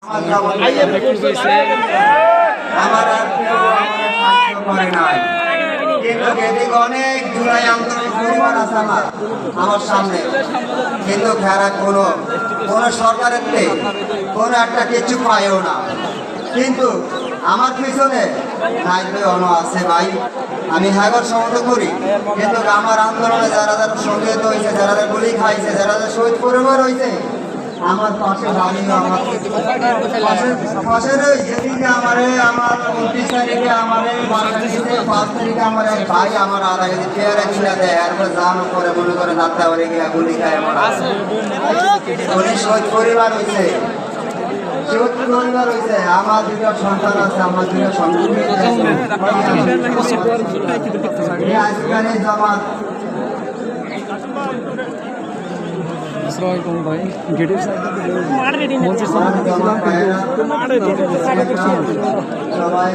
আমার আর কেউ আমাকে সাহায্য করে নাই, কিন্তু এদিকে অনেক জুলাই আন্দোলনের পরিবার আছে আমার সামনে, কিন্তু খেরা কোনো সরকারের কোনো একটা কিছু পায়ও না। কিন্তু আমার পিছনে অন আছে ভাই, আমি হ্যাগর সমর্থন করি, কিন্তু আমার আন্দোলনে যারা যারা শহীদ হয়েছে, যারা যারা গুলি খাইছে, যারা যারা শহীদ পরিবার হয়েছে, আমার পাশে বাড়ি, আমার পাশের যেদিকে আমার 29 তারিখে আমার 5 তারিখে আমার এক ভাই আমার আর আগে পেয়ার ছিল দেয়, এরপর জানো করে মনে করে যাত্রা করে গিয়ে গুলি খায় আমার উনি শহীদ পরিবার হয়েছে, শহীদ পরিবার হয়েছে। আমার দুটো সন্তান আছে, আমার দুটো সন্তান জামাত ভাই গেটের সবাই